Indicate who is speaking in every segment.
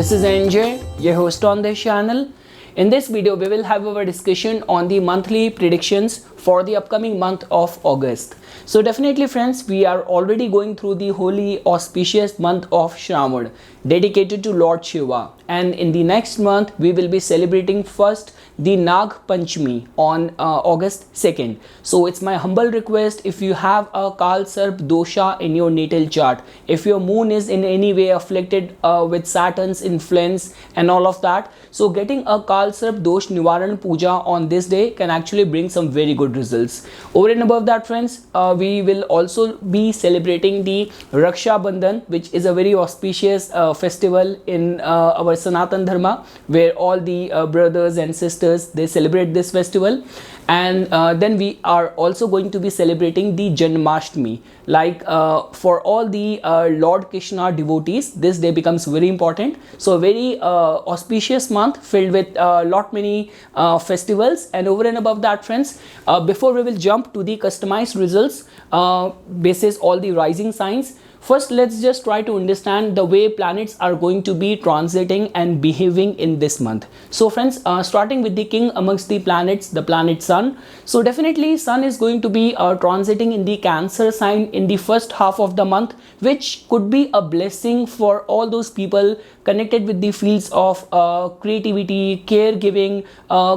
Speaker 1: This is NJ, your host on this channel. In this video, we will have our discussion on the monthly predictions for the upcoming month of August. So definitely friends, we are already going through the holy auspicious month of Shravan, dedicated to Lord Shiva. And in the next month, we will be celebrating first the Nag Panchami on August 2nd. So it's my humble request, if you have a Kal Sarp dosha in your natal chart, if your moon is in any way afflicted with Saturn's influence and all of that, so getting a Kal Sarp dosh Nivaran puja on this day can actually bring some very good results. Over and above that friends, we will also be celebrating the Raksha Bandhan, which is a very auspicious festival in our Sanatan Dharma, where all the brothers and sisters, they celebrate this festival. And then we are also going to be celebrating the Janmashtami. Like for all the Lord Krishna devotees, this day becomes very important. So a very auspicious month filled with lot many festivals. And over and above that friends, before we will jump to the customized results basis all the rising signs, first, let's just try to understand the way planets are going to be transiting and behaving in this month. So friends, starting with the king amongst the planets, the planet Sun. So definitely Sun is going to be transiting in the Cancer sign in the first half of the month, which could be a blessing for all those people connected with the fields of creativity, caregiving,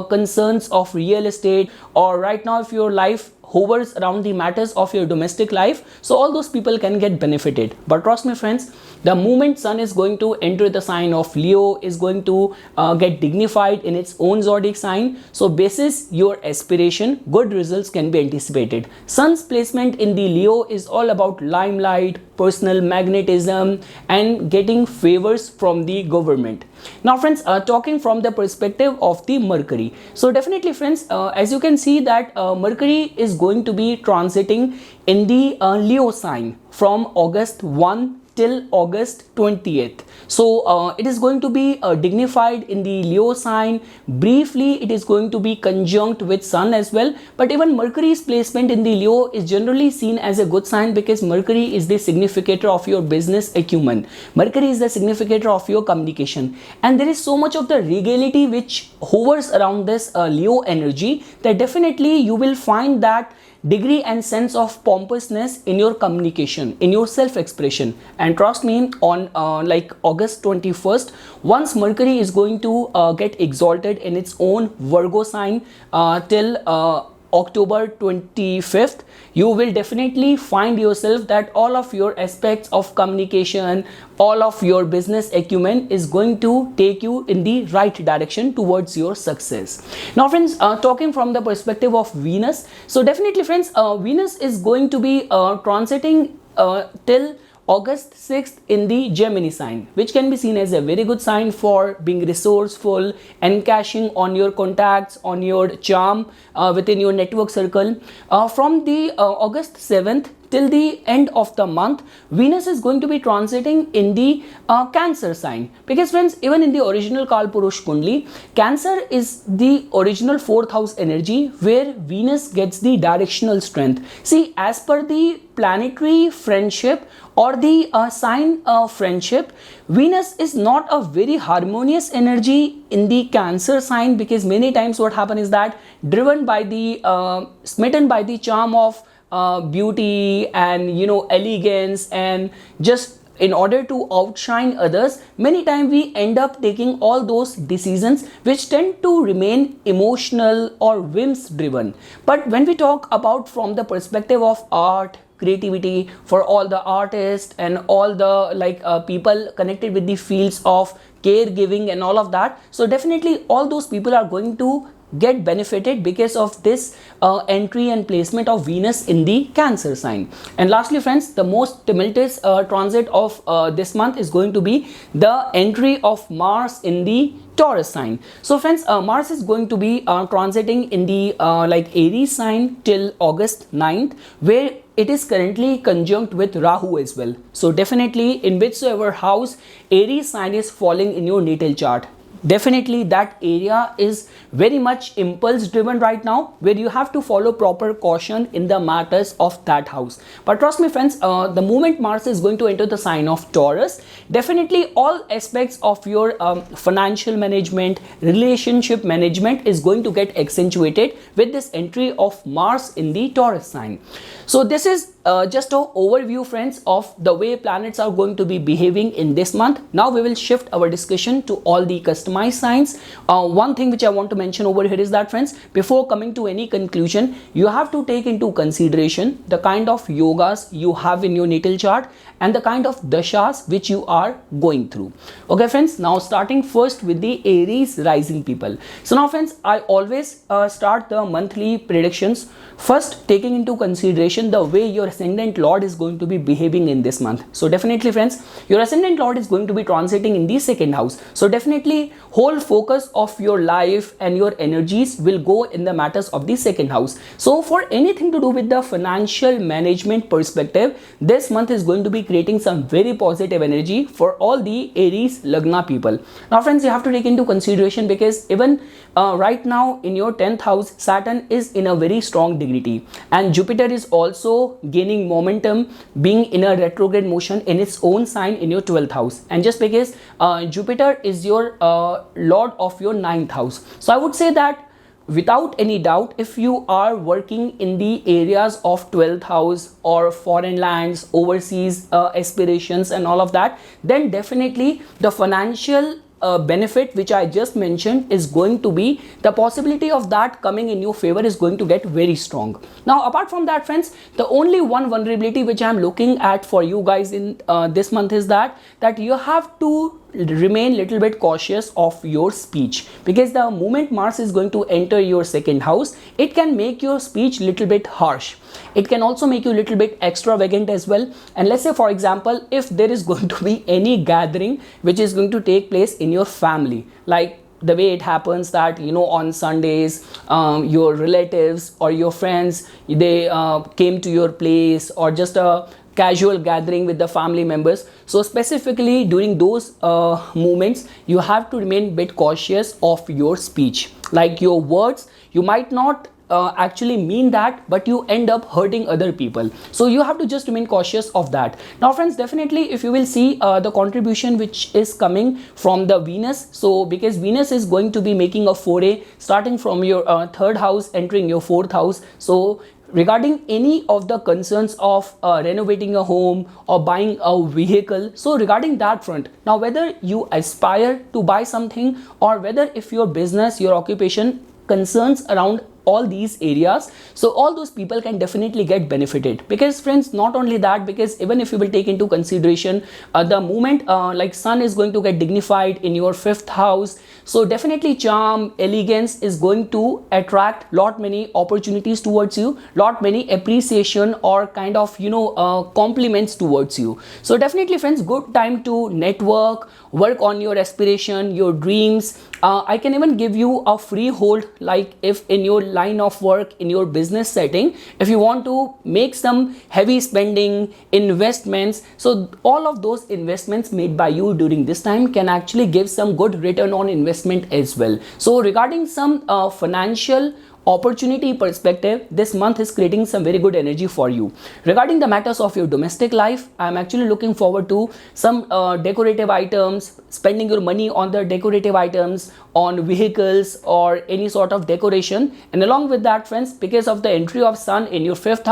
Speaker 1: concerns of real estate, or right now if your life hovers around the matters of your domestic life, so all those people can get benefited. But trust me friends, the moment Sun is going to enter the sign of Leo, is going to get dignified in its own zodiac sign. So basis your aspiration, good results can be anticipated. Sun's placement in the Leo is all about limelight, personal magnetism, and getting favors from the government. Now friends, talking from the perspective of the Mercury. So definitely friends, as you can see that Mercury is going to be transiting in the Leo sign from August 1 till August 20th. So it is going to be dignified in the Leo sign. Briefly, it is going to be conjunct with Sun as well. But even Mercury's placement in the Leo is generally seen as a good sign, because Mercury is the significator of your business acumen. Mercury is the significator of your communication. And there is so much of the regality which hovers around this Leo energy, that definitely you will find that degree and sense of pompousness in your communication, in your self-expression. And trust me, on like August 21st, once Mercury is going to get exalted in its own Virgo sign till October 25th, you will definitely find yourself that all of your aspects of communication, all of your business acumen is going to take you in the right direction towards your success. Now friends, talking from the perspective of Venus, so definitely friends, Venus is going to be transiting till August 6th in the Gemini sign, which can be seen as a very good sign for being resourceful and cashing on your contacts, on your charm within your network circle. From the August 7th till the end of the month, Venus is going to be transiting in the Cancer sign. Because friends, even in the original Kalpurush Kundli, Cancer is the original 4th house energy where Venus gets the directional strength. See, as per the planetary friendship or the sign of friendship, Venus is not a very harmonious energy in the Cancer sign, because many times what happens is that driven by the smitten by the charm of beauty and elegance, and just in order to outshine others, many times we end up taking all those decisions which tend to remain emotional or whims driven. But when we talk about from the perspective of art, creativity, for all the artists and all the people connected with the fields of caregiving and all of that, so definitely all those people are going to get benefited because of this entry and placement of Venus in the Cancer sign. And lastly friends, the most tumultuous transit of this month is going to be the entry of Mars in the Taurus sign. So friends, Mars is going to be transiting in the Aries sign till August 9th, where it is currently conjunct with Rahu as well. So definitely in whichsoever house Aries sign is falling in your natal chart, definitely that area is very much impulse driven right now, where you have to follow proper caution in the matters of that house. But trust me friends, the moment Mars is going to enter the sign of Taurus, definitely all aspects of your financial management, relationship management is going to get accentuated with this entry of Mars in the Taurus sign. So this is just an overview friends of the way planets are going to be behaving in this month. Now we will shift our discussion to all the customized signs. One thing which I want to mention over here is that friends, before coming to any conclusion, you have to take into consideration the kind of yogas you have in your natal chart and the kind of dashas which you are going through. Okay friends, now starting first with the Aries rising people. So now friends, I always start the monthly predictions first taking into consideration the way your ascendant lord is going to be behaving in this month. So definitely friends, your ascendant lord is going to be transiting in the second house. So definitely whole focus of your life and your energies will go in the matters of the second house. So for anything to do with the financial management perspective, this month is going to be creating some very positive energy for all the Aries Lagna people. Now friends, you have to take into consideration because even right now in your 10th house, Saturn is in a very strong dignity and Jupiter is also gaining momentum, being in a retrograde motion in its own sign in your 12th house. And just because Jupiter is your lord of your 9th house, so I would say that without any doubt, if you are working in the areas of 12th house or foreign lands, overseas aspirations and all of that, then definitely the financial benefit which I just mentioned is going to be, the possibility of that coming in your favor is going to get very strong. Now apart from that friends, the only one vulnerability which I am looking at for you guys in this month is that you have to remain little bit cautious of your speech, because the moment Mars is going to enter your second house, it can make your speech little bit harsh. It can also make you little bit extravagant as well. And let's say for example, if there is going to be any gathering which is going to take place in your family, like the way it happens that on Sundays your relatives or your friends, they came to your place, or just a casual gathering with the family members. So specifically during those moments, you have to remain a bit cautious of your speech, like your words. You might not actually mean that, but you end up hurting other people. So you have to just remain cautious of that. Now friends, definitely if you will see the contribution which is coming from the Venus, so because Venus is going to be making a foray starting from your 3rd house entering your 4th house. So regarding any of the concerns of renovating a home or buying a vehicle, so regarding that front, now whether you aspire to buy something or whether if your business, your occupation concerns around all these areas, so all those people can definitely get benefited. Because friends, not only that, because even if you will take into consideration the moment like Sun is going to get dignified in your 5th house, so definitely charm, elegance is going to attract lot many opportunities towards you, lot many appreciation or kind of compliments towards you. So definitely friends, good time to network, work on your aspiration, your dreams. I can even give you a free hold, like if in your line of work, in your business setting, if you want to make some heavy spending, investments, so all of those investments made by you during this time can actually give some good return on investment as well. So regarding some financial opportunity perspective, this month is creating some very good energy for you. Regarding the matters of your domestic life, I am actually looking forward to some decorative items, spending your money on the decorative items, on vehicles or any sort of decoration. And along with that friends, because of the entry of Sun in your 5th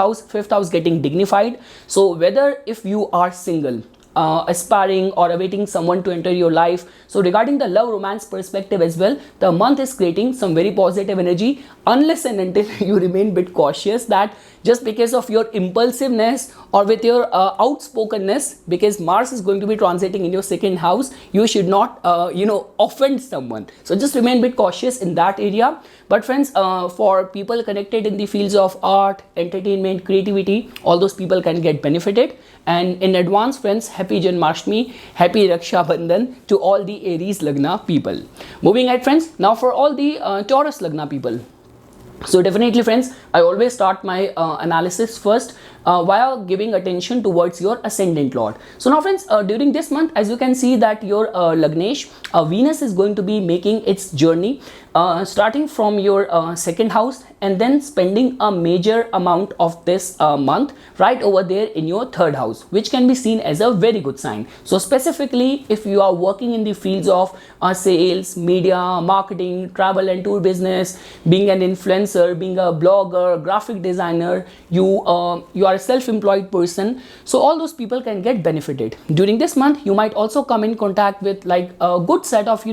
Speaker 1: house getting dignified, so whether if you are single, aspiring or awaiting someone to enter your life, so regarding the love romance perspective as well, the month is creating some very positive energy, unless and until you remain bit cautious that just because of your impulsiveness or with your outspokenness, because Mars is going to be transiting in your 2nd house, you should not offend someone. So just remain bit cautious in that area. But friends, for people connected in the fields of art, entertainment, creativity, all those people can get benefited. And in advance friends, happy Janmashtami, happy Raksha Bandhan to all the Aries Lagna people. Moving ahead friends, now for all the Taurus Lagna people. So definitely friends, I always start my analysis first while giving attention towards your ascendant lord. So now friends, during this month, as you can see that your Lagnesh, Venus is going to be making its journey starting from your second house and then spending a major amount of this month right over there in your third house, which can be seen as a very good sign. So specifically, if you are working in the fields of sales, media, marketing, travel and tour business, being an influencer, being a blogger, graphic designer, you are a self-employed person, so all those people can get benefited. During this month, you might also come in contact with like a good set of,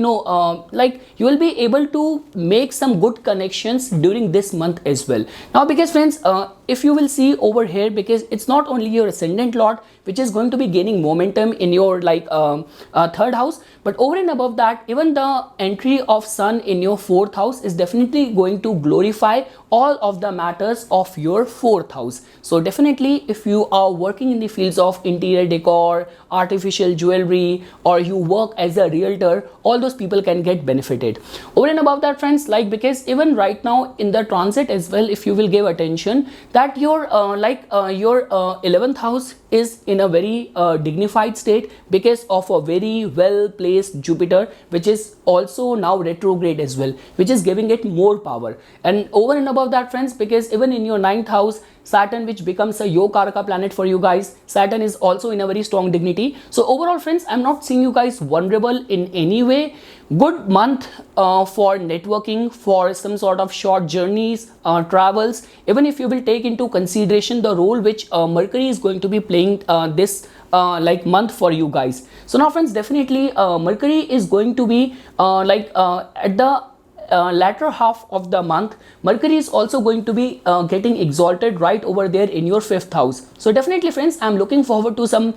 Speaker 1: like you will be able to make some good connections during this month as well. Now because friends, if you will see over here, because it's not only your ascendant lord which is going to be gaining momentum in your like third house, but over and above that, even the entry of sun in your fourth house is definitely going to glorify all of the matters of your fourth house. So definitely, if you are working in the fields of interior decor, artificial jewelry, or you work as a realtor, all those people can get benefited. Over and above that friends, like because even right now in the transit as well, if you will give attention that your 11th house is in a very dignified state because of a very well placed Jupiter, which is also now retrograde as well, which is giving it more power. And over and above that friends, because even in your 9th house, Saturn, which becomes a Yogaraka planet for you guys, Saturn is also in a very strong dignity. So overall friends, I'm not seeing you guys vulnerable in any way. Good month for networking, for some sort of short journeys, travels, even if you will take into consideration the role which Mercury is going to be playing this like month for you guys. So now friends, definitely Mercury is going to be at the latter half of the month. Mercury is also going to be getting exalted right over there in your 5th house. So definitely friends, I'm looking forward to some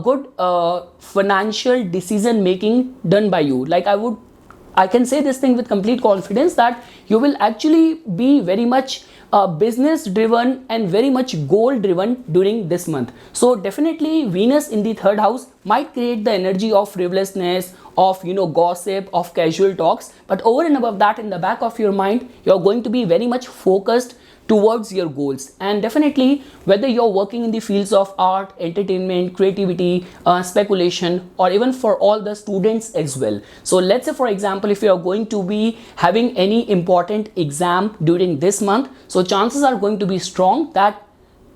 Speaker 1: good financial decision making done by you. Like I can say this thing with complete confidence that you will actually be very much business driven and very much goal driven during this month. So definitely Venus in the 3rd house might create the energy of frivolousness, of gossip, of casual talks, but over and above that, in the back of your mind, you're going to be very much focused towards your goals. And definitely, whether you're working in the fields of art, entertainment, creativity, speculation, or even for all the students as well. So let's say for example, if you're going to be having any important exam during this month, so chances are going to be strong that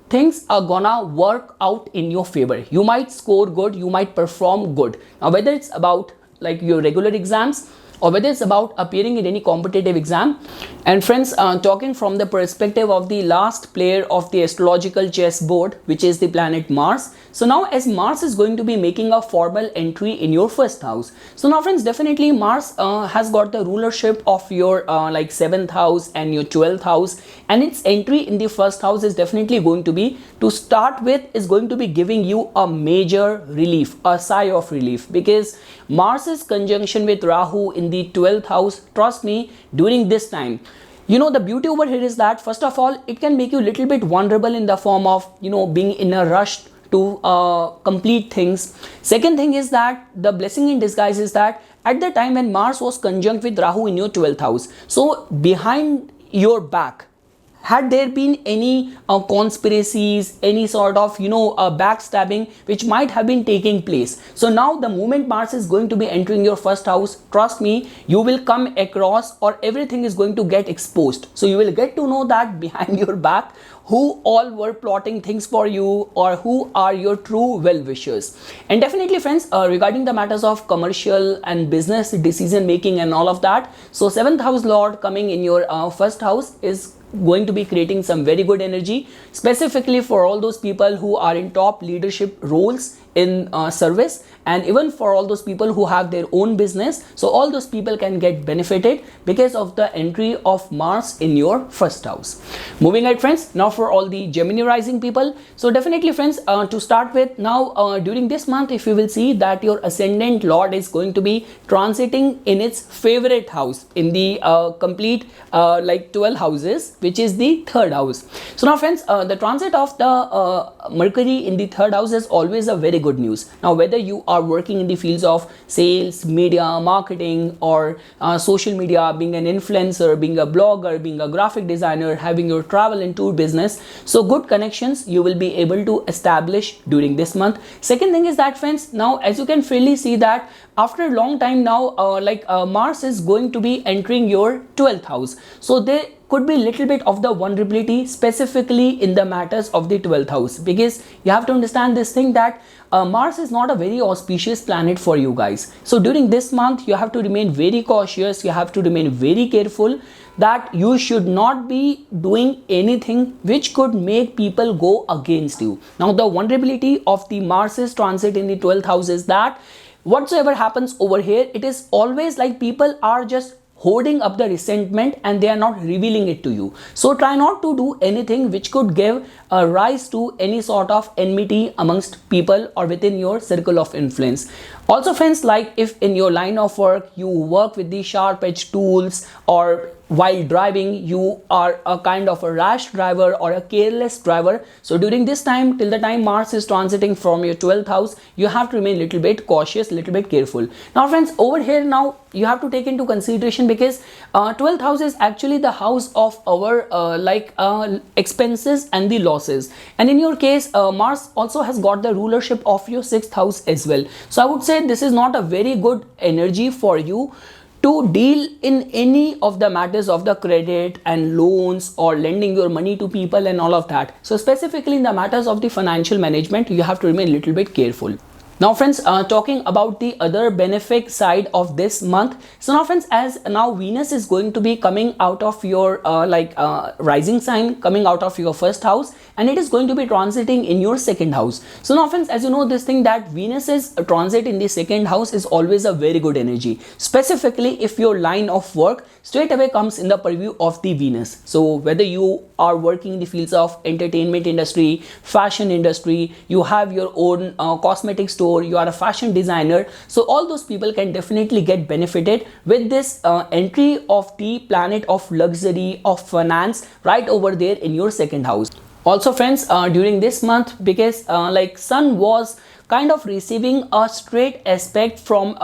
Speaker 1: things are gonna work out in your favor. You might score good, you might perform good. Now whether it's about like your regular exams or whether it's about appearing in any competitive exam. And friends, talking from the perspective of the last player of the astrological chessboard, which is the planet Mars. So now as Mars is going to be making a formal entry in your 1st house. So now friends, definitely Mars has got the rulership of your like 7th house and your 12th house, and its entry in the 1st house is definitely going to be, to start with, is going to be giving you a major relief, a sigh of relief, because Mars's conjunction with Rahu in the 12th house, trust me, during this time, the beauty over here is that first of all, it can make you a little bit vulnerable in the form of being in a rush to complete things. Second thing is that the blessing in disguise is that at the time when Mars was conjunct with Rahu in your 12th house, so behind your back, had there been any conspiracies, any sort of backstabbing which might have been taking place. So now the moment Mars is going to be entering your 1st house, trust me, you will come across, or everything is going to get exposed. So you will get to know that behind your back who all were plotting things for you, or who are your true well-wishers. And definitely friends, regarding the matters of commercial and business decision making and all of that, so 7th house lord coming in your 1st house is going to be creating some very good energy, specifically for all those people who are in top leadership roles in service, and even for all those people who have their own business. So all those people can get benefited because of the entry of Mars in your 1st house. Moving ahead friends, now for all the Gemini rising people. So definitely friends, to start with, now during this month, if you will see that your ascendant lord is going to be transiting in its favorite house in the complete like 12 houses, which is the 3rd house. So now friends, the transit of the Mercury in the 3rd house is always a very good good news. Now, whether you are working in the fields of sales, media, marketing, or social media, being an influencer, being a blogger, being a graphic designer, having your travel and tour business, so good connections you will be able to establish during this month. Second thing is that, friends, now as you can freely see that after a long time now, Mars is going to be entering your 12th house. So there could be little bit of the vulnerability specifically in the matters of the 12th house, because you have to understand this thing that Mars is not a very auspicious planet for you guys. So during this month you have to remain very cautious, you have to remain very careful that you should not be doing anything which could make people go against you. Now, the vulnerability of the Mars's transit in the 12th house is that whatsoever happens over here, it is always like people are just holding up the resentment and they are not revealing it to you. So try not to do anything which could give a rise to any sort of enmity amongst people or within your circle of influence. Also, friends, like if in your line of work you work with the sharp edge tools, or while driving you are a kind of a rash driver or a careless driver, so during this time, till the time Mars is transiting from your 12th house, you have to remain little bit cautious, little bit careful. Now, friends, over here now you have to take into consideration, because 12th house is actually the house of our expenses and the losses, and in your case Mars also has got the rulership of your 6th house as well. So I would say this is not a very good energy for you to deal in any of the matters of the credit and loans or lending your money to people and all of that. So specifically in the matters of the financial management, you have to remain a little bit careful. Now, friends, talking about the other benefic side of this month. So now, friends, as now Venus is going to be coming out of your rising sign, coming out of your 1st house, and it is going to be transiting in your 2nd house. So now, friends, as you know this thing that Venus's transit in the 2nd house is always a very good energy, specifically if your line of work straight away comes in the purview of the Venus. So whether you are working in the fields of entertainment industry, fashion industry, you have your own cosmetic store, you are a fashion designer, so all those people can definitely get benefited with this entry of the planet of luxury, of finance, right over there in your 2nd house. Also, friends, during this month, because Sun was kind of receiving a straight aspect from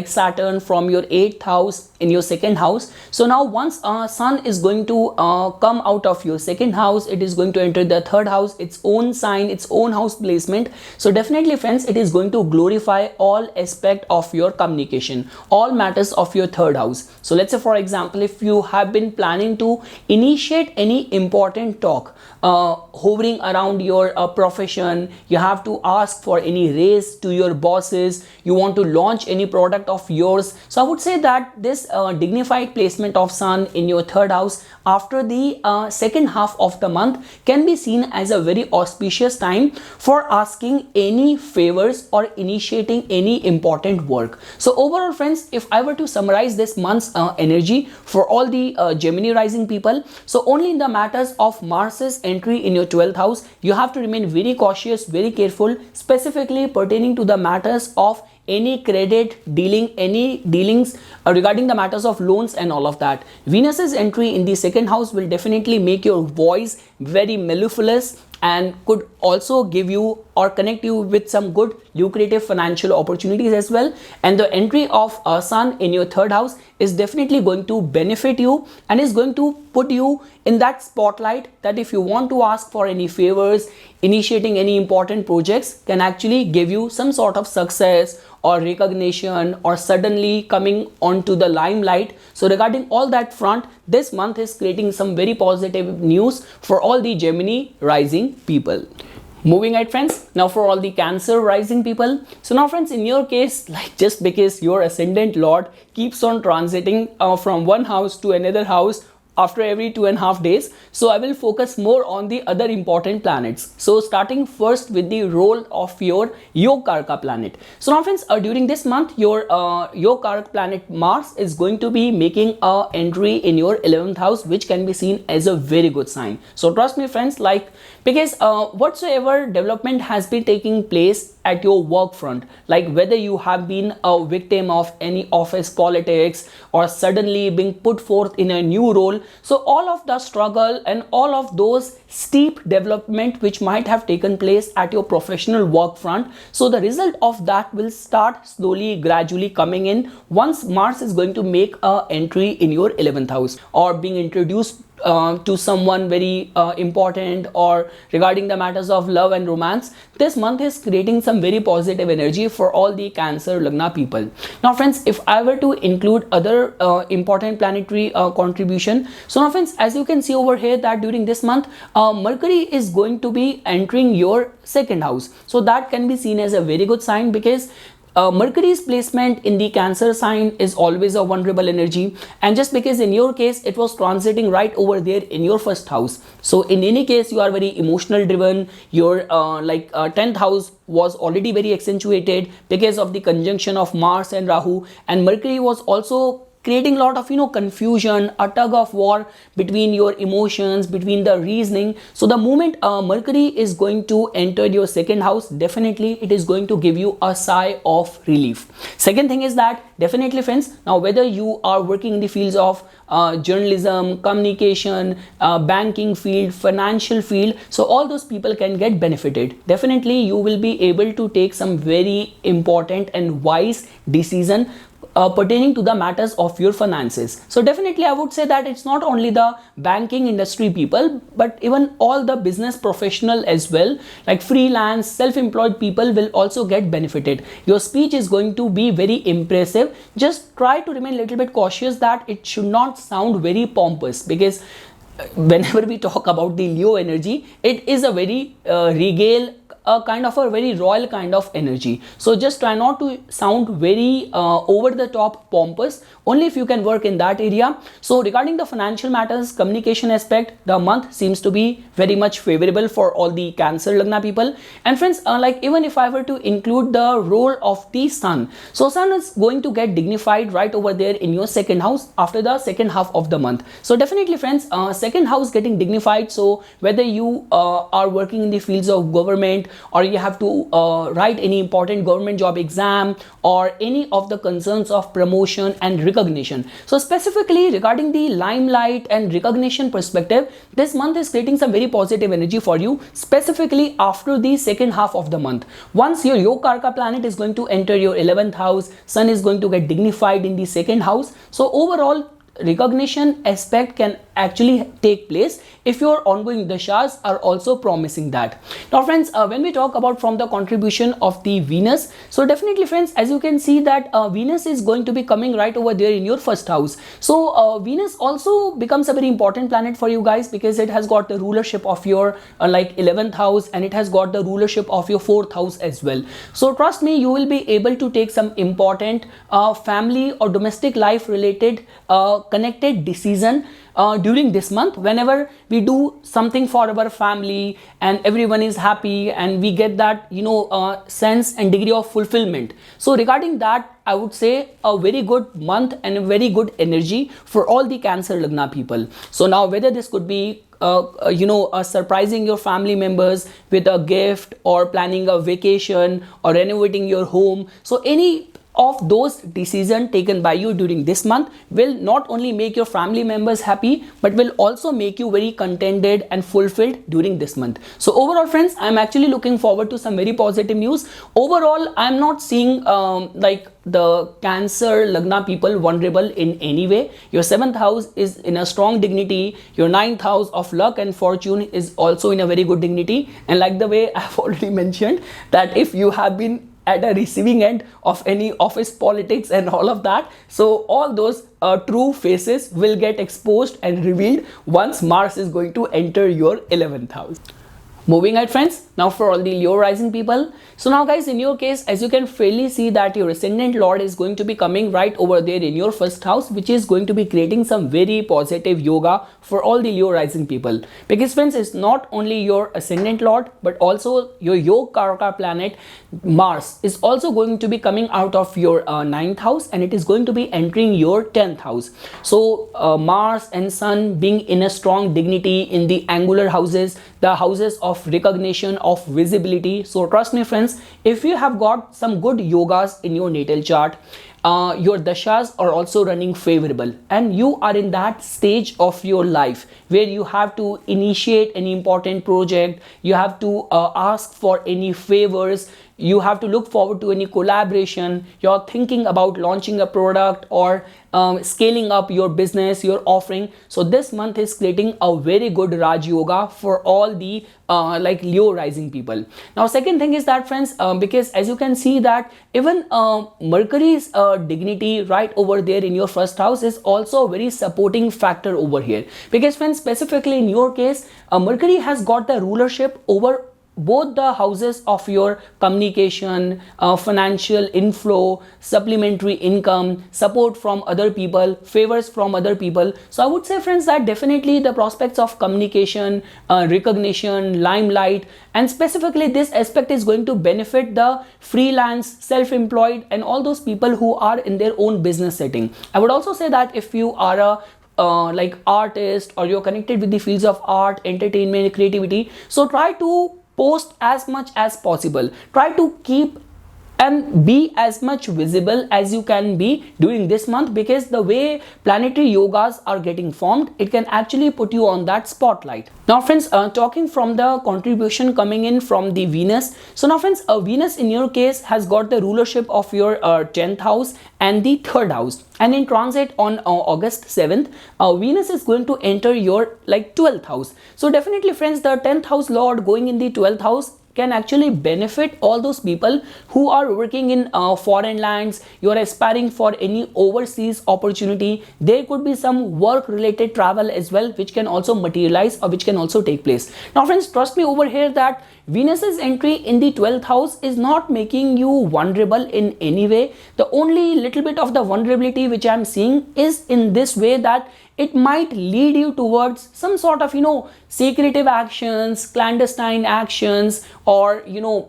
Speaker 1: Saturn from your 8th house in your 2nd house. So now once Sun is going to come out of your 2nd house, it is going to enter the 3rd house, its own sign, its own house placement. So definitely, friends, it is going to glorify all aspect of your communication, all matters of your 3rd house. So let's say, for example, if you have been planning to initiate any important talk hovering around your profession, you have to ask for any raise to your bosses, you want to launch any product of yours. So I would say that this dignified placement of Sun in your 3rd house after the 2nd half of the month can be seen as a very auspicious time for asking any favors or initiating any important work. So overall, friends, if I were to summarize this month's energy for all the Gemini rising people, so only in the matters of Mars's entry in your 12th house, you have to remain very cautious, very careful, specifically pertaining to the matters of any credit dealing, any dealings regarding the matters of loans and all of that. Venus's entry in the 2nd house will definitely make your voice very mellifluous and could also give you or connect you with some good lucrative financial opportunities as well. And the entry of Sun in your 3rd house is definitely going to benefit you and is going to put you in that spotlight that if you want to ask for any favors, initiating any important projects can actually give you some sort of success or recognition or suddenly coming onto the limelight. So regarding all that front, this month is creating some very positive news for all the Gemini rising people. Moving ahead, friends, now for all the Cancer rising people. So now, friends, in your case, like just because your ascendant lord keeps on transiting from one house to another house after every 2.5 days, so I will focus more on the other important planets. So starting first with the role of your Yogarka planet. So now, friends, during this month, your Yogarka planet Mars is going to be making a entry in your 11th house, which can be seen as a very good sign. So trust me, friends, like because whatsoever development has been taking place at your work front, like whether you have been a victim of any office politics or suddenly being put forth in a new role, So all of the struggle and all of those steep development which might have taken place at your professional work front, so the result of that will start slowly gradually coming in once Mars is going to make a entry in your 11th house, or being introduced to someone very important, or regarding the matters of love and romance. This month is creating some very positive energy for all the Cancer Lagna people. Now friends, if I were to include other important planetary contribution, so now friends, as you can see over here that during this month Mercury is going to be entering your second house. So that can be seen as a very good sign, because Mercury's placement in the Cancer sign is always a vulnerable energy, and just because in your case it was transiting right over there in your first house, so in any case you are very emotional driven. Your 10th house was already very accentuated because of the conjunction of Mars and Rahu, and Mercury was also creating a lot of confusion, a tug of war between your emotions, between the reasoning. So the moment Mercury is going to enter your second house, definitely it is going to give you a sigh of relief. Second thing is that definitely friends, now whether you are working in the fields of journalism, communication, banking field, financial field, so all those people can get benefited. Definitely you will be able to take some very important and wise decision pertaining to the matters of your finances. So definitely I would say that it's not only the banking industry people, but even all the business professional as well, like freelance, self-employed people will also get benefited. Your speech is going to be very impressive. Just try to remain a little bit cautious that it should not sound very pompous, because whenever we talk about the Leo energy, it is a very regal, a kind of a very royal kind of energy. So just try not to sound very over the top pompous, only if you can work in that area. So regarding the financial matters, communication aspect, the month seems to be very much favorable for all the Cancer Lagna people. And friends, even if I were to include the role of the Sun, so Sun is going to get dignified right over there in your second house after the second half of the month. So definitely friends, second house getting dignified. So whether you are working in the fields of government, or you have to write any important government job exam, or any of the concerns of promotion and recognition. So specifically regarding the limelight and recognition perspective, this month is creating some very positive energy for you, specifically after the second half of the month. Once your Yogarka planet is going to enter your 11th house, Sun is going to get dignified in the second house. So overall recognition aspect can actually take place if your ongoing dashas are also promising that. Now friends, when we talk about from the contribution of the Venus, so definitely friends, as you can see that Venus is going to be coming right over there in your first house. So Venus also becomes a very important planet for you guys, because it has got the rulership of your 11th house, and it has got the rulership of your 4th house as well. So trust me, you will be able to take some important family or domestic life related connected decision during this month, whenever we do something for our family and everyone is happy and we get that sense and degree of fulfillment. So regarding that, I would say a very good month and a very good energy for all the Cancer Lagna people. So now whether this could be surprising your family members with a gift, or planning a vacation, or renovating your home, so any of those decisions taken by you during this month will not only make your family members happy, but will also make you very contented and fulfilled during this month. So overall friends, I'm actually looking forward to some very positive news. Overall, I'm not seeing the Cancer Lagna people vulnerable in any way. Your 7th house is in a strong dignity. Your 9th house of luck and fortune is also in a very good dignity. And like the way I've already mentioned, that if you have been at a receiving end of any office politics and all of that, so all those true faces will get exposed and revealed once Mars is going to enter your 11th house. Moving ahead friends, now for all the Leo rising people, so now guys, in your case, as you can fairly see that your ascendant lord is going to be coming right over there in your first house, which is going to be creating some very positive yoga for all the Leo rising people. Because friends, it's not only your ascendant lord, but also your Yogarka planet Mars is also going to be coming out of your 9th house, and it is going to be entering your 10th house. So Mars and Sun being in a strong dignity in the angular houses, the houses of recognition, of visibility. So trust me friends, if you have got some good yogas in your natal chart, your dashas are also running favorable, and you are in that stage of your life where you have to initiate any important project, you have to ask for any favors, you have to look forward to any collaboration, you're thinking about launching a product or scaling up your business, your offering. So this month is creating a very good Raj Yoga for all the like Leo rising people. Now second thing is that friends, because as you can see that even Mercury's dignity right over there in your first house is also a very supporting factor over here, because friends, specifically in your case, Mercury has got the rulership over both the houses of your communication, financial inflow, supplementary income, support from other people, favors from other people. So I would say friends that definitely the prospects of communication, recognition, limelight, and specifically this aspect is going to benefit the freelance, self-employed, and all those people who are in their own business setting. I would also say that if you are a like artist, or you're connected with the fields of art, entertainment, creativity, so try to post as much as possible, try to keep and be as much visible as you can be during this month, because the way planetary yogas are getting formed, it can actually put you on that spotlight. Now friends, talking from the contribution coming in from the Venus. So now friends, Venus in your case has got the rulership of your 10th house and the 3rd house, and in transit on August 7th, Venus is going to enter your like 12th house. So definitely friends, the 10th house lord going in the 12th house can actually benefit all those people who are working in foreign lands. You are aspiring for any overseas opportunity. There could be some work related travel as well, which can also materialize or which can also take place. Now friends, trust me over here that Venus's entry in the 12th house is not making you vulnerable in any way. The only little bit of the vulnerability which I am seeing is in this way, that it might lead you towards some sort of, secretive actions, clandestine actions, or,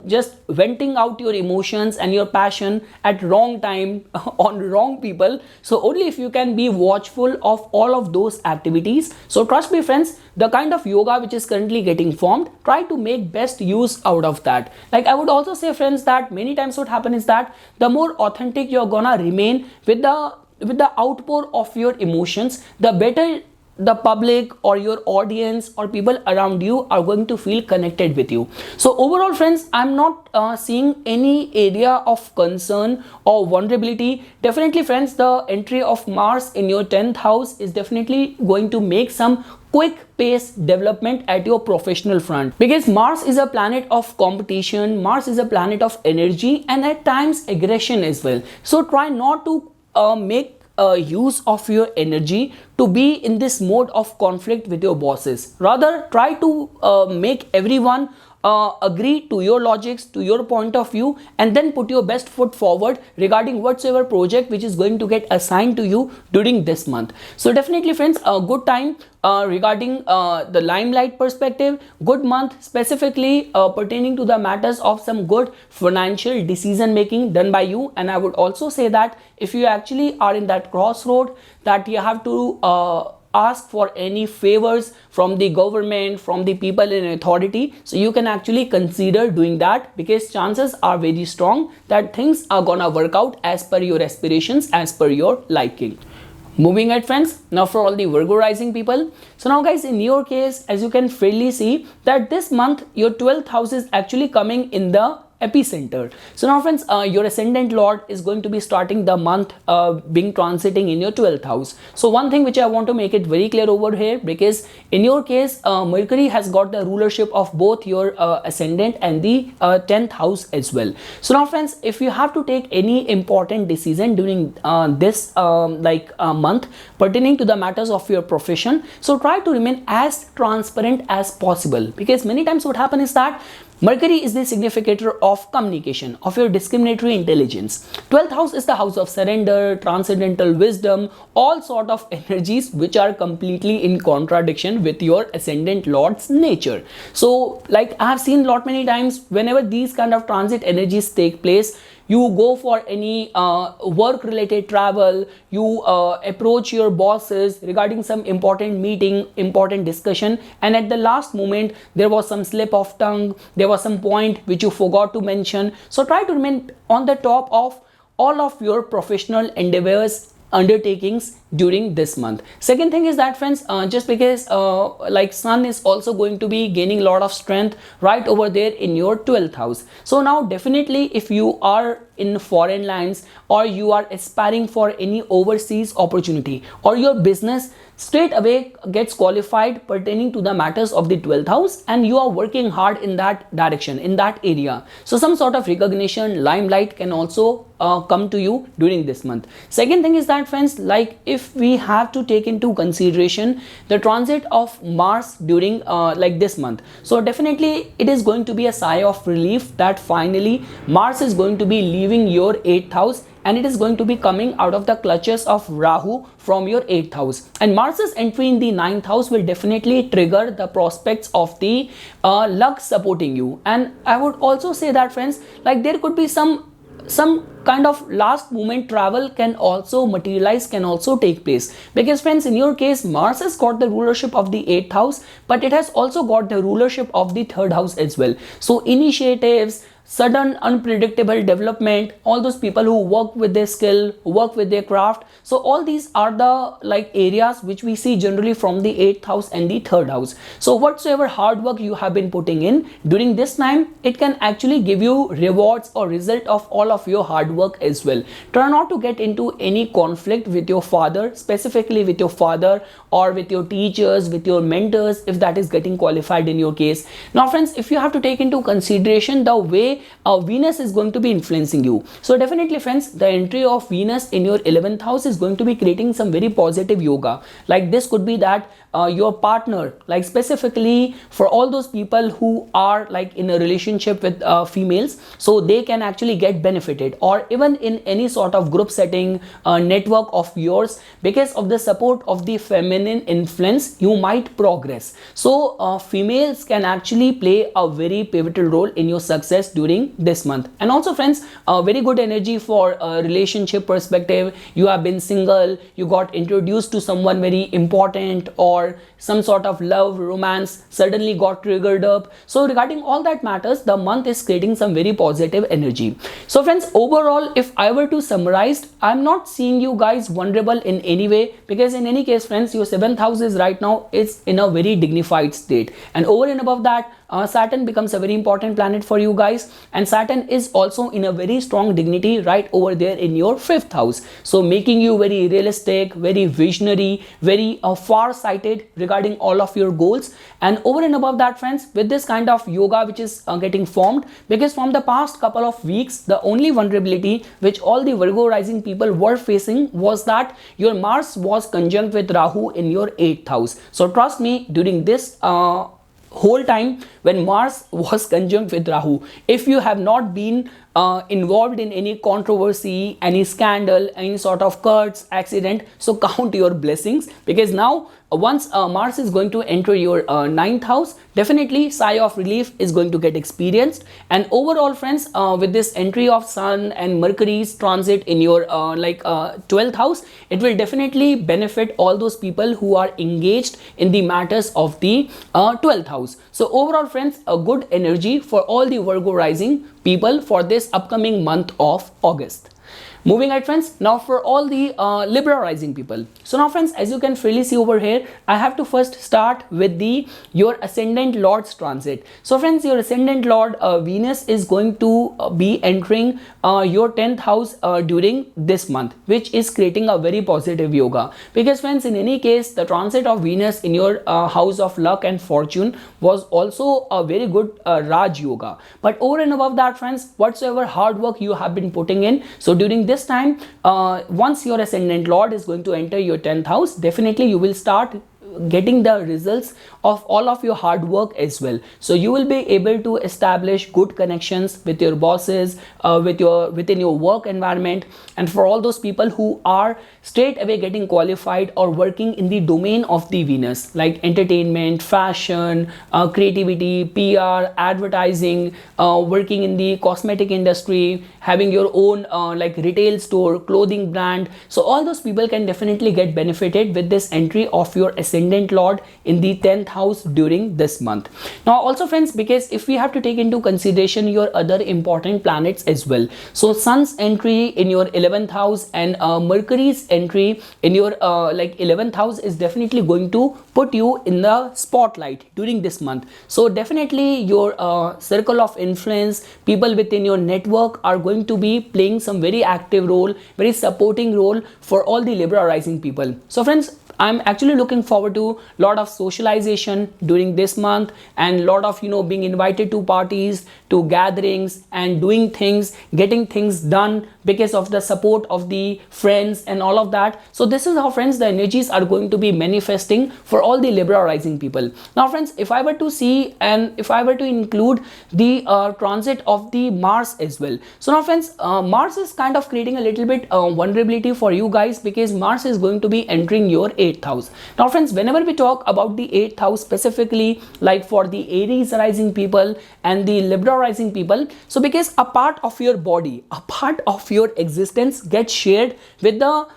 Speaker 1: just venting out your emotions and your passion at wrong time on wrong people. So only if you can be watchful of all of those activities. So trust me friends, the kind of yoga which is currently getting formed, try to make best use out of that. Like I would also say friends that many times what happen is that the more authentic you're gonna remain with the outpour of your emotions, the better the public or your audience or people around you are going to feel connected with you. So overall friends, I'm not seeing any area of concern or vulnerability. Definitely friends, the entry of Mars in your 10th house is definitely going to make some quick pace development at your professional front, because Mars is a planet of competition, Mars is a planet of energy, and at times aggression as well. So try not to make use of your energy to be in this mode of conflict with your bosses. Rather, try to make everyone agree to your logics, to your point of view, and then put your best foot forward regarding whatsoever project which is going to get assigned to you during this month. So definitely friends, a good time regarding the limelight perspective, good month specifically pertaining to the matters of some good financial decision making done by you. And I would also say that if you actually are in that crossroad that you have to ask for any favors from the government, from the people in authority, so you can actually consider doing that, because chances are very strong that things are gonna work out as per your aspirations, as per your liking. Moving ahead friends, now for all the Virgo rising people. So now guys, in your case, as you can fairly see that this month your 12th house is actually coming in the epicenter. So now friends, your ascendant lord is going to be starting the month being transiting in your 12th house. So one thing which I want to make it very clear over here, because in your case Mercury has got the rulership of both your ascendant and the 10th house as well. So now friends, if you have to take any important decision during this month pertaining to the matters of your profession, so try to remain as transparent as possible, because many times what happens is that Mercury is the significator of communication, of your discriminatory intelligence. 12th house is the house of surrender, transcendental wisdom, all sort of energies which are completely in contradiction with your ascendant lord's nature. So like I have seen many times, whenever these kind of transit energies take place, you go for any work related travel, you approach your bosses regarding some important meeting, important discussion, and at the last moment there was some slip of tongue, there was some point which you forgot to mention. So try to remain on the top of all of your professional endeavors, undertakings during this month. Second thing is that friends, just because like sun is also going to be gaining a lot of strength right over there in your 12th house. So now definitely if you are in foreign lands, or you are aspiring for any overseas opportunity, or your business straight away gets qualified pertaining to the matters of the 12th house, and you are working hard in that direction, in that area, so some sort of recognition, limelight can also come to you during this month. Second thing is that friends, like if we have to take into consideration the transit of Mars during like this month, so definitely it is going to be a sigh of relief that finally Mars is going to be leaving your 8th house, and it is going to be coming out of the clutches of Rahu from your 8th house. And Mars's entry in the 9th house will definitely trigger the prospects of the luck supporting you. And I would also say that friends, like there could be some kind of last moment travel can also materialize, can also take place, because friends, in your case Mars has got the rulership of the 8th house, but it has also got the rulership of the 3rd house as well. So initiatives, sudden unpredictable development, all those people who work with their skill, work with their craft, so all these are the like areas which we see generally from the 8th house and the 3rd house. So whatsoever hard work you have been putting in during this time, it can actually give you rewards or result of all of your hard work as well. Try not to get into any conflict with your father, specifically with your father or with your teachers, with your mentors, if that is getting qualified in your case. Now friends, if you have to take into consideration the way Venus is going to be influencing you, so definitely friends, the entry of Venus in your 11th house is going to be creating some very positive yoga. Like this could be that your partner, like specifically for all those people who are like in a relationship with females, so they can actually get benefited, or even in any sort of group setting, network of yours, because of the support of the feminine influence, you might progress. So females can actually play a very pivotal role in your success during this month. And also friends, very good energy for a relationship perspective. You have been single, you got introduced to someone very important, or some sort of love, romance suddenly got triggered up. So regarding all that matters, the month is creating some very positive energy. So friends, overall, if I were to summarize, I'm not seeing you guys vulnerable in any way, because in any case friends, your 7th house is right now is in a very dignified state, and over and above that, Saturn becomes a very important planet for you guys, and Saturn is also in a very strong dignity right over there in your 5th house, so making you very realistic, very visionary, very far-sighted regarding all of your goals. And over and above that friends, with this kind of yoga which is getting formed, because from the past couple of weeks, the only vulnerability which all the Virgo rising people were facing was that your Mars was conjunct with Rahu in your 8th house. So trust me, during this whole time when Mars was conjunct with Rahu, if you have not been involved in any controversy, any scandal, any sort of cuts, accident, so count your blessings, because now once Mars is going to enter your 9th house, definitely sigh of relief is going to get experienced. And overall friends, with this entry of Sun and Mercury's transit in your 12th house, it will definitely benefit all those people who are engaged in the matters of the 12th house. So overall friends, a good energy for all the Virgo rising people for this upcoming month of August. Moving ahead friends, now for all the Libra rising people. So now friends, as you can freely see over here, I have to first start with your ascendant lord's transit. So friends, your ascendant lord Venus is going to be entering your 10th house during this month, which is creating a very positive yoga, because friends, in any case, the transit of Venus in your house of luck and fortune was also a very good Raj yoga. But over and above that friends, whatsoever hard work you have been putting in, so during this time, once your ascendant lord is going to enter your 10th house, definitely you will start getting the results of all of your hard work as well. So you will be able to establish good connections with your bosses, within your work environment, and for all those people who are straight away getting qualified or working in the domain of the Venus, like entertainment, fashion, creativity, PR, advertising, working in the cosmetic industry, having your own retail store, clothing brand. So all those people can definitely get benefited with this entry of your ascendant ascendant lord in the 10th house during this month. Now also friends, because if we have to take into consideration your other important planets as well, so sun's entry in your 11th house and Mercury's entry in your 11th house is definitely going to put you in the spotlight during this month. So definitely your circle of influence, people within your network are going to be playing some very active role, very supporting role for all the Libra rising people. So friends, I'm actually looking forward to lot of socialization during this month and lot of being invited to parties, to gatherings and doing things, getting things done because of the support of the friends and all of that. So this is how friends the energies are going to be manifesting for all the Libra rising people. Now friends, if I were to see and if I were to include the transit of the Mars as well. So now friends, Mars is kind of creating a little bit vulnerability for you guys because Mars is going to be entering your 8th house. Now friends, whenever we talk about the 8th house specifically, like for the Aries rising people and the Libra rising people, so because a part of your body, a part of your existence gets shared with the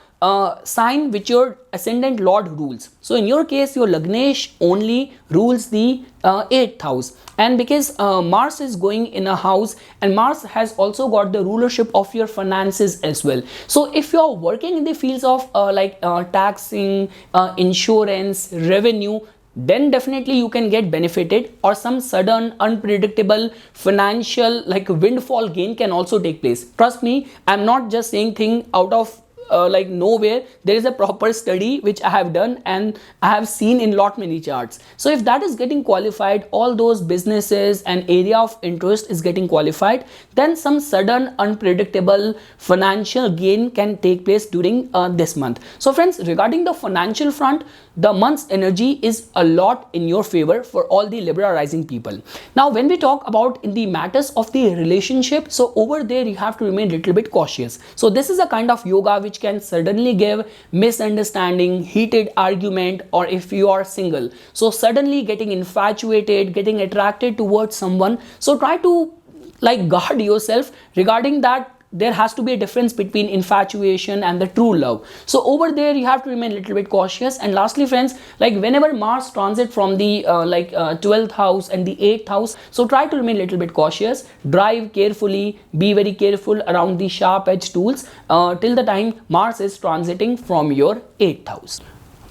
Speaker 1: sign which your ascendant lord rules. So in your case, your Lagnesh only rules the 8th house, and because Mars is going in a house and Mars has also got the rulership of your finances as well. So if you're working in the fields of taxing, insurance, revenue, then definitely you can get benefited, or some sudden unpredictable financial windfall gain can also take place. Trust me, I'm not just saying thing out of nowhere. There is a proper study which I have done and I have seen in lot many charts. So if that is getting qualified, all those businesses and area of interest is getting qualified, then some sudden unpredictable financial gain can take place during this month. So friends, regarding the financial front, the month's energy is a lot in your favor for all the Libra rising people. Now when we talk about in the matters of the relationship, so over there you have to remain a little bit cautious. So this is a kind of yoga which can suddenly give misunderstanding, heated argument, or if you are single, so suddenly getting infatuated, getting attracted towards someone. So try to guard yourself regarding that. There has to be a difference between infatuation and the true love. So over there you have to remain a little bit cautious. And lastly friends, whenever Mars transit from the 12th house and the 8th house, so try to remain a little bit cautious, drive carefully, be very careful around the sharp edge tools till the time Mars is transiting from your 8th house.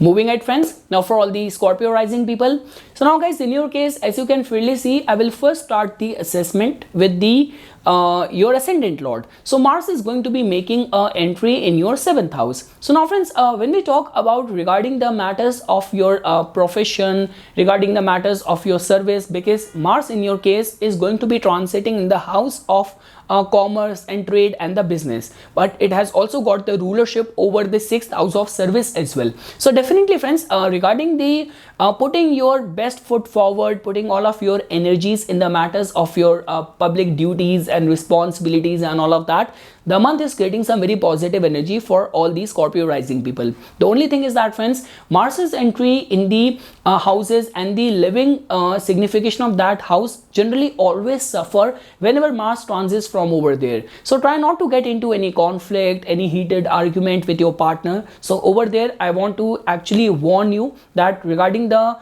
Speaker 1: Moving ahead friends, now for all the Scorpio rising people. So now guys, in your case, as you can freely see, I will first start the assessment with the your ascendant lord. So Mars is going to be making an entry in your 7th house. So now friends, when we talk about regarding the matters of your profession, regarding the matters of your service, because Mars in your case is going to be transiting in the house of commerce and trade and the business, but it has also got the rulership over the 6th house of service as well. So definitely friends, regarding the putting your best foot forward, putting all of your energies in the matters of your public duties and responsibilities and all of that, the month is creating some very positive energy for all these Scorpio rising people. The only thing is that friends, Mars's entry in the houses and the living signification of that house generally always suffer whenever Mars transits from over there. So try not to get into any conflict, any heated argument with your partner. So over there I want to actually warn you that regarding the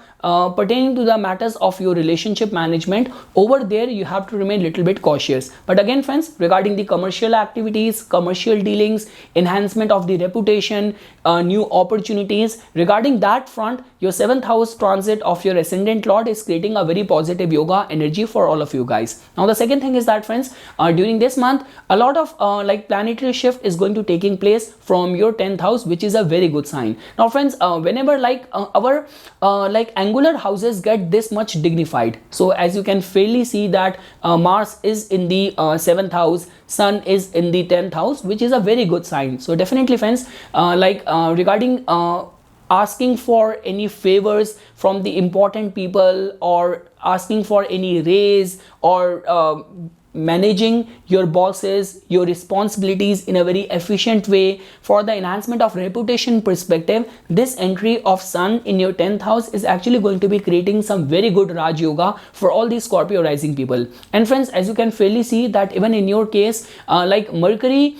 Speaker 1: pertaining to the matters of your relationship management, over there you have to remain a little bit cautious. But again friends, regarding the commercial activities, commercial dealings, enhancement of the reputation, new opportunities, regarding that front, your 7th house transit of your ascendant lord is creating a very positive yoga energy for all of you guys. Now the second thing is that friends, during this month a lot of planetary shift is going to taking place from your 10th house, which is a very good sign. Now friends, whenever our angular houses get this much dignified, so as you can fairly see that Mars is in the 7th house, Sun is in the 10th house, which is a very good sign. So definitely friends, regarding asking for any favors from the important people, or asking for any raise, or managing your bosses, your responsibilities in a very efficient way. For the enhancement of reputation perspective, this entry of Sun in your 10th house is actually going to be creating some very good Raj Yoga for all these Scorpio rising people. And friends, as you can fairly see that even in your case, like Mercury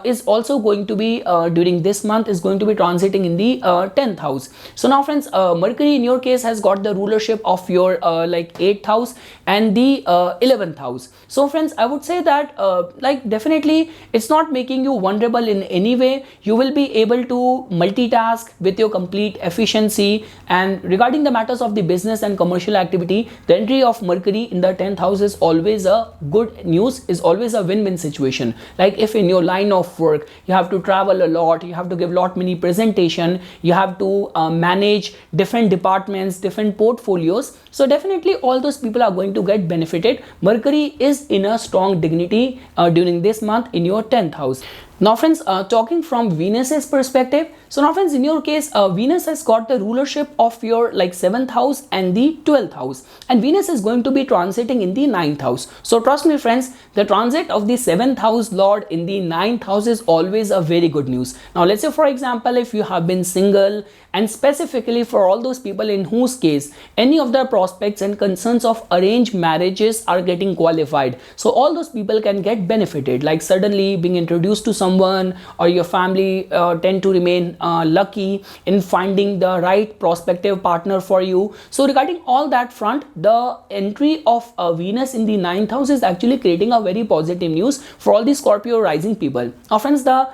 Speaker 1: is also going to be during this month is going to be transiting in the 10th house. So now friends, Mercury in your case has got the rulership of your like 8th house and the 11th house. So friends, I would say that like definitely it's not making you vulnerable in any way. You will be able to multitask with your complete efficiency. And regarding the matters of the business and commercial activity, the entry of Mercury in the 10th house is always a good news, is always a win-win situation. Like if in your line of work you have to travel a lot, you have to give lot many presentation, you have to manage different departments, different portfolios, so definitely all those people are going to get benefited. Mercury is in a strong dignity during this month in your 10th house. Now friends, talking from Venus's perspective, so now friends, in your case, Venus has got the rulership of your like 7th house and the 12th house, and Venus is going to be transiting in the 9th house. So trust me friends, the transit of the 7th house lord in the 9th house is always a very good news. Now let's say for example, if you have been single, and specifically for all those people in whose case any of the prospects and concerns of arranged marriages are getting qualified, so all those people can get benefited, like suddenly being introduced to someone, or your family tend to remain lucky in finding the right prospective partner for you. So regarding all that front, the entry of Venus in the 9th house is actually creating a very positive news for all the Scorpio rising people. Now friends, the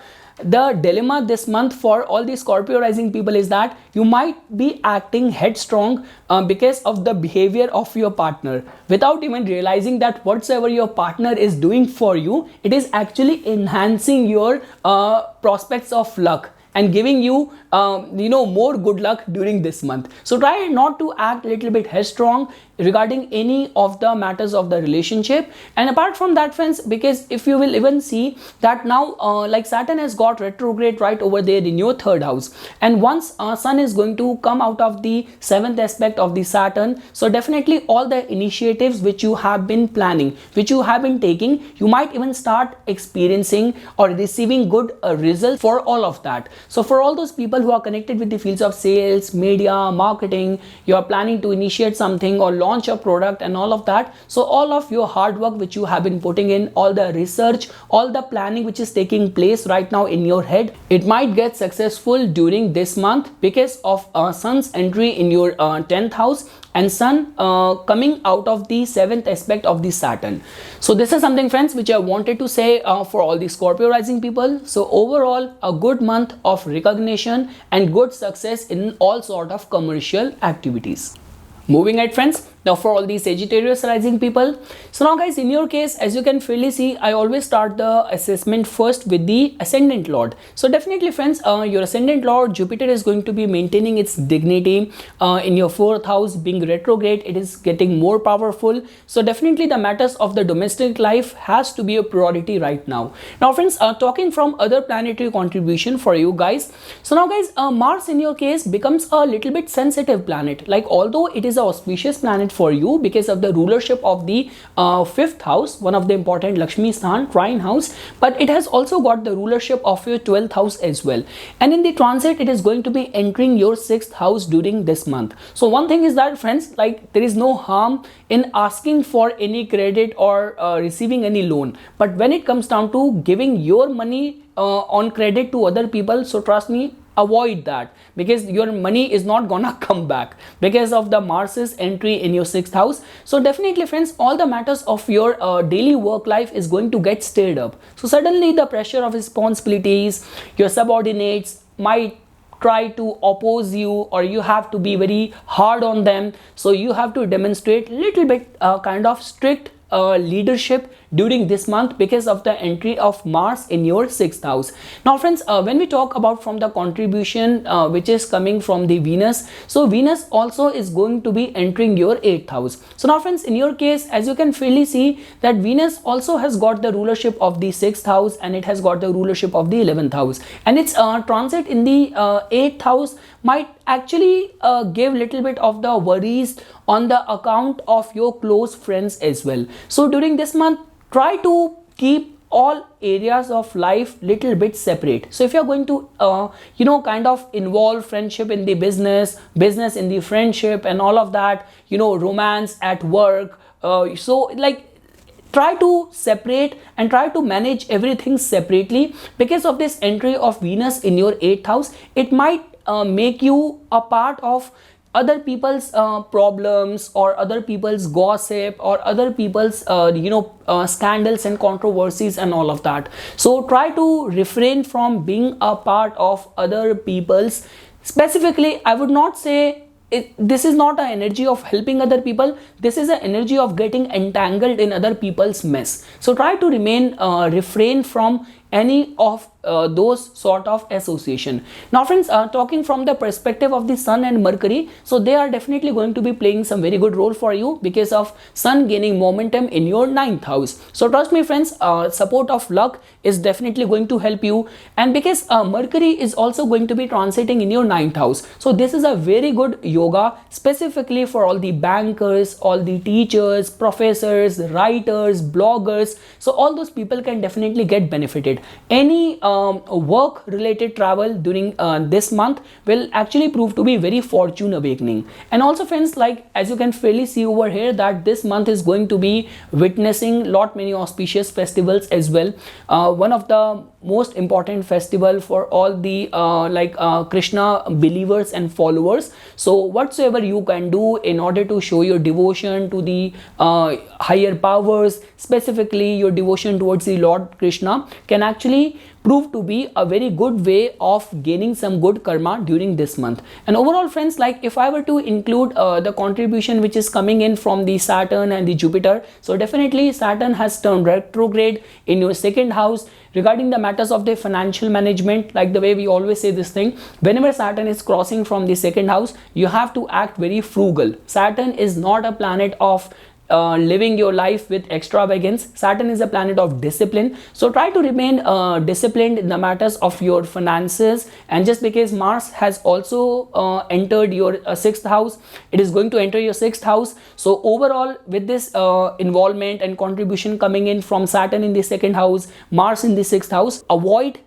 Speaker 1: dilemma this month for all the Scorpio rising people is that you might be acting headstrong because of the behavior of your partner, without even realizing that whatsoever your partner is doing for you, it is actually enhancing your prospects of luck and giving you more good luck during this month. So try not to act a little bit headstrong regarding any of the matters of the relationship. And apart from that friends, because if you will even see that now like Saturn has got retrograde right over there in your 3rd house, and once Sun is going to come out of the 7th aspect of the Saturn, so definitely all the initiatives which you have been planning, which you have been taking, you might even start experiencing or receiving good results for all of that. So for all those people who are connected with the fields of sales, media, marketing, you are planning to initiate something or launch a product and all of that, so all of your hard work which you have been putting in, all the research, all the planning which is taking place right now in your head, it might get successful during this month because of Sun's entry in your 10th house and Sun coming out of the 7th aspect of the Saturn. So this is something friends which I wanted to say for all the Scorpio rising people. So overall a good month of recognition and good success in all sort of commercial activities. Moving ahead friends, now for all the Sagittarius rising people, so now guys, in your case, as you can freely see, I always start the assessment first with the ascendant lord. So definitely friends, your ascendant lord Jupiter is going to be maintaining its dignity in your 4th house, being retrograde, it is getting more powerful. So definitely the matters of the domestic life has to be a priority right now. Now friends, talking from other planetary contribution for you guys, so now guys, Mars in your case becomes a little bit sensitive planet. Like although it is an auspicious planet for you because of the rulership of the 5th house, one of the important Lakshmi Sthan, trine house, but it has also got the rulership of your 12th house as well. And in the transit, it is going to be entering your 6th house during this month. So one thing is that friends, like there is no harm in asking for any credit or receiving any loan, but when it comes down to giving your money on credit to other people, so trust me, avoid that, because your money is not gonna come back because of the Mars's entry in your 6th house. So definitely friends, all the matters of your daily work life is going to get stirred up. So suddenly the pressure of responsibilities, your subordinates might try to oppose you, or you have to be very hard on them. So you have to demonstrate little bit kind of strict leadership during this month because of the entry of Mars in your 6th house. Now friends, when we talk about from the contribution which is coming from the Venus, so Venus also is going to be entering your 8th house. So now friends, in your case, as you can freely see that Venus also has got the rulership of the 6th house and it has got the rulership of the 11th house, and its transit in the 8th house might actually give little bit of the worries on the account of your close friends as well. So during this month, try to keep all areas of life little bit separate. So if you're going to kind of involve friendship in the business in the friendship and all of that, romance at work, so like try to separate and try to manage everything separately. Because of this entry of Venus in your 8th house, it might make you a part of other people's problems, or other people's gossip, or other people's scandals and controversies and all of that. So try to refrain from being a part of other people's. Specifically, I would not say this is not an energy of helping other people. This is an energy of getting entangled in other people's mess. So try to refrain from any of those sort of association. Now friends, talking from the perspective of the Sun and Mercury, so they are definitely going to be playing some very good role for you because of Sun gaining momentum in your 9th house. So trust me friends, support of luck is definitely going to help you, and because Mercury is also going to be transiting in your 9th house, so this is a very good yoga specifically for all the bankers, all the teachers, professors, writers, bloggers. So all those people can definitely get benefited. Any work related travel during this month will actually prove to be very fortune awakening. And also friends, like as you can fairly see over here, that this month is going to be witnessing many auspicious festivals as well. One of the most important festival for all the Krishna believers and followers. So whatsoever you can do in order to show your devotion to the higher powers, specifically your devotion towards the Lord Krishna, can actually prove to be a very good way of gaining some good karma during this month. And overall friends, like if I were to include the contribution which is coming in from the Saturn and the Jupiter, so definitely Saturn has turned retrograde in your 2nd house regarding the matters of the financial management. Like the way we always say this thing, whenever Saturn is crossing from the 2nd house, you have to act very frugal. Saturn is not a planet of living your life with extravagance. Saturn is a planet of discipline. So try to remain disciplined in the matters of your finances. And just because Mars has also entered your 6th house, it is going to enter your 6th house. So overall, with this involvement and contribution coming in from Saturn in the 2nd house, Mars in the 6th house, avoid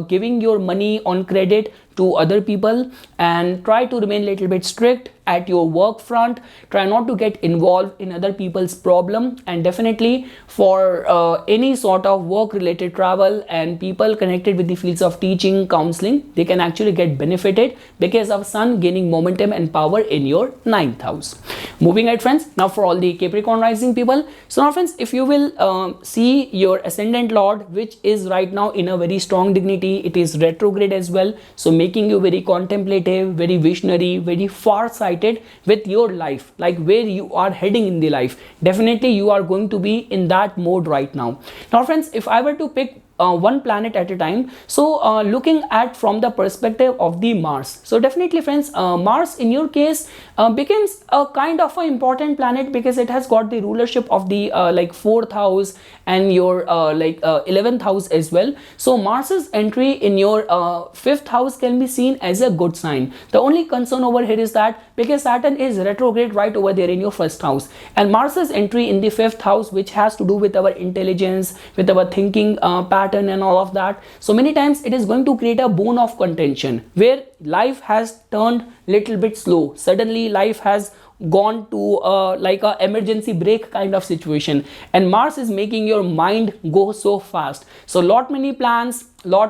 Speaker 1: giving your money on credit to other people, and try to remain a little bit strict at your work front. Try not to get involved in other people's problem, and definitely for any sort of work related travel and people connected with the fields of teaching, counseling, they can actually get benefited because of Sun gaining momentum and power in your 9th house. Moving ahead friends, now for all the Capricorn rising people, so now friends, if you will see your ascendant lord, which is right now in a very strong dignity, it is retrograde as well, so making you very contemplative, very visionary, very far-sighted with your life, like where you are heading in the life. Definitely you are going to be in that mode right now. Now friends, if I were to pick one planet at a time, so looking at from the perspective of the Mars, so definitely friends, Mars in your case becomes a kind of an important planet because it has got the rulership of the 4th house and your 11th house as well. So Mars's entry in your 5th house can be seen as a good sign. The only concern over here is that because Saturn is retrograde right over there in your 1st house, and Mars's entry in the 5th house, which has to do with our intelligence, with our thinking pattern and all of that, so many times it is going to create a bone of contention where life has turned little bit slow. Suddenly life has gone to like a emergency brake kind of situation, and Mars is making your mind go so fast. So many plans,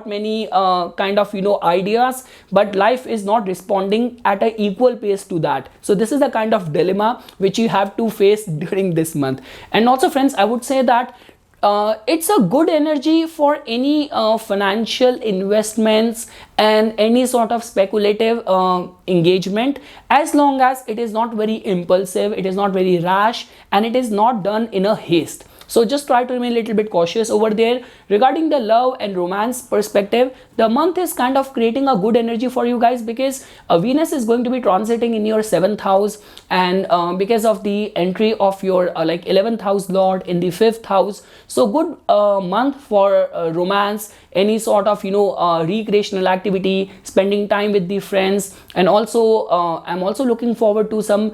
Speaker 1: many kind of ideas, but life is not responding at an equal pace to that. So this is the kind of dilemma which you have to face during this month. And also friends, I would say that it's a good energy for any financial investments and any sort of speculative engagement, as long as it is not very impulsive, it is not very rash, and it is not done in a haste. So just try to remain a little bit cautious over there. Regarding the love and romance perspective, the month is kind of creating a good energy for you guys because Venus is going to be transiting in your 7th house, and because of the entry of your 11th house lord in the 5th house. So good month for romance, any sort of recreational activity, spending time with the friends. And also I'm also looking forward to some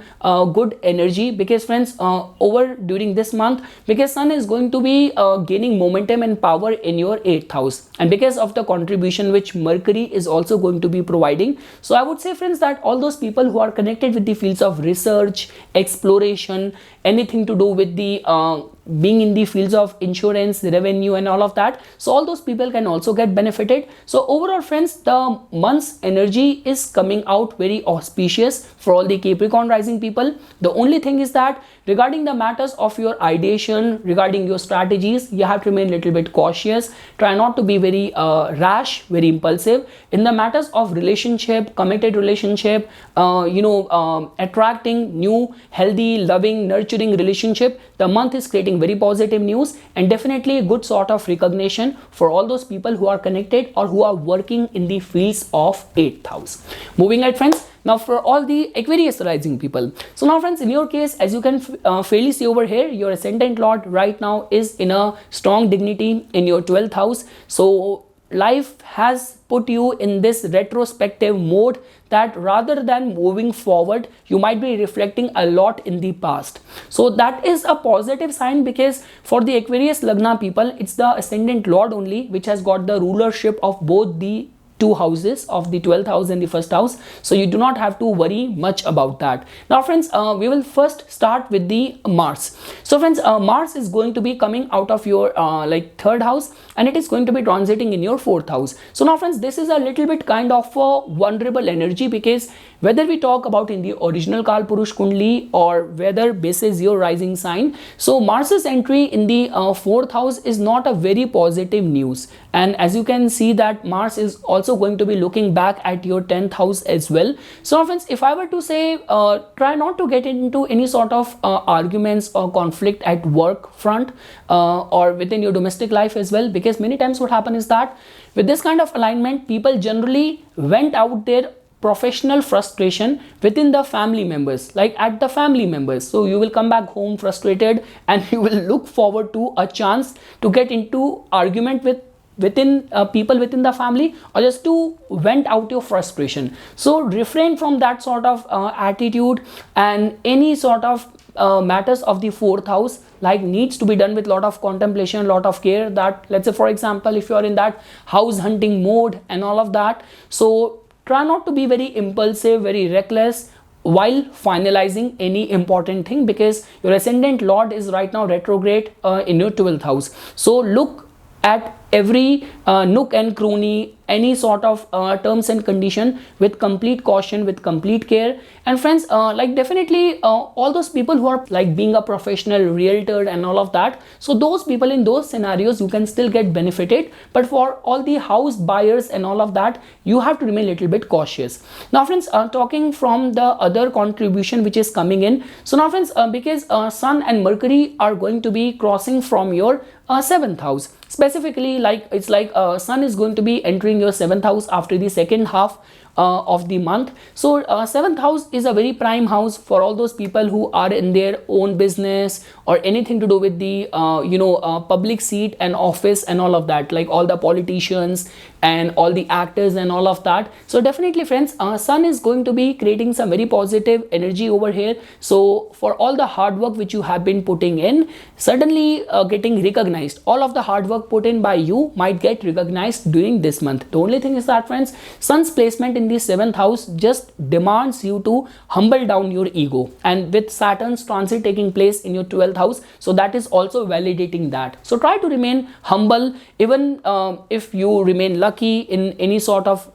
Speaker 1: good energy, because friends, over during this month, because sun is going to be gaining momentum and power in your 8th house, and because of the contribution which Mercury is also going to be providing. So I would say, friends, that all those people who are connected with the fields of research, exploration, anything to do with the being in the fields of insurance, revenue, and all of that, so all those people can also get benefited. So overall, friends, the month's energy is coming out very auspicious for all the Capricorn rising people. The only thing is that regarding the matters of your ideation, regarding your strategies, you have to remain a little bit cautious. Try not to be very rash, very impulsive. In the matters of relationship, committed relationship, attracting new, healthy, loving, nurturing relationship, the month is creating very positive news, and definitely a good sort of recognition for all those people who are connected or who are working in the fields of 8th house. Moving ahead, friends. Now for all the Aquarius rising people, so now friends, in your case, as you can fairly see over here, your ascendant lord right now is in a strong dignity in your 12th house. So life has put you in this retrospective mode, that rather than moving forward, you might be reflecting a lot in the past. So that is a positive sign, because for the Aquarius Lagna people, it's the ascendant lord only which has got the rulership of both the two houses of the 12th house and the first house. So you do not have to worry much about that. Now friends, we will first start with the Mars. So friends, Mars is going to be coming out of your third house, and it is going to be transiting in your 4th house. So now friends, this is a little bit kind of a vulnerable energy, because whether we talk about in the original Kalpurush Kundli or whether basis your rising sign, so Mars's entry in the 4th house is not a very positive news. And as you can see that Mars is also going to be looking back at your 10th house as well. So friends, if I were to say, try not to get into any sort of arguments or conflict at work front or within your domestic life as well, because many times what happens is that with this kind of alignment, people generally vent out their professional frustration within the family members, like at the family members. So you will come back home frustrated, and you will look forward to a chance to get into argument within people within the family, or just to vent out your frustration. So refrain from that sort of attitude, and any sort of matters of the 4th house like needs to be done with lot of contemplation, lot of care. That, let's say for example, if you are in that house hunting mode and all of that, so try not to be very impulsive, very reckless while finalizing any important thing, because your ascendant lord is right now retrograde in your 12th house. So look at every nook and cranny, any sort of terms and condition with complete caution, with complete care. And friends, definitely all those people who are like being a professional realtor and all of that, so those people in those scenarios you can still get benefited, but for all the house buyers and all of that, you have to remain a little bit cautious. Now friends, talking from the other contribution which is coming in, so now friends, because Sun and Mercury are going to be crossing from your 7th house, specifically it's like Sun is going to be entering your 7th house after the second half of the month. So 7th house is a very prime house for all those people who are in their own business or anything to do with the public seat and office and all of that, like all the politicians and all the actors and all of that. So definitely friends, Sun is going to be creating some very positive energy over here. So for all the hard work which you have been putting in, suddenly getting recognized, all of the hard work put in by you might get recognized during this month. The only thing is that friends, Sun's placement in the 7th house just demands you to humble down your ego, and with Saturn's transit taking place in your 12th house, so that is also validating that. So try to remain humble, even if you remain lucky in any sort of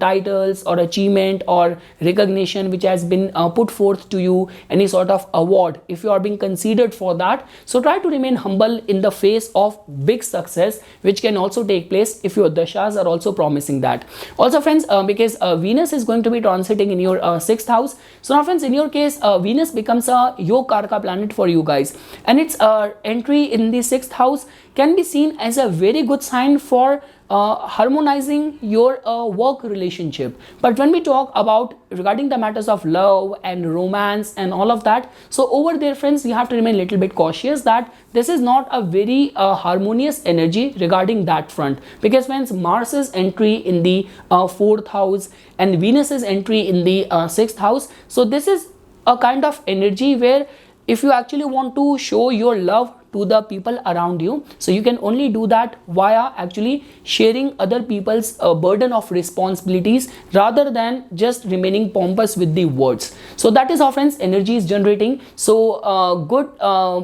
Speaker 1: titles or achievement or recognition which has been put forth to you, any sort of award, if you are being considered for that, so try to remain humble in the face of big success which can also take place if your dashas are also promising that. Also friends, because Venus is going to be transiting in your 6th house, so now friends, in your case Venus becomes a Yogarka planet for you guys, and its entry in the 6th house can be seen as a very good sign for harmonizing your work relationship. But when we talk about regarding the matters of love and romance and all of that, so over there friends, you have to remain a little bit cautious that this is not a very harmonious energy regarding that front, because when Mars's entry in the 4th house and Venus's entry in the 6th house, so this is a kind of energy where if you actually want to show your love to the people around you, so you can only do that via actually sharing other people's burden of responsibilities rather than just remaining pompous with the words. So that is how friends energy is generating. So good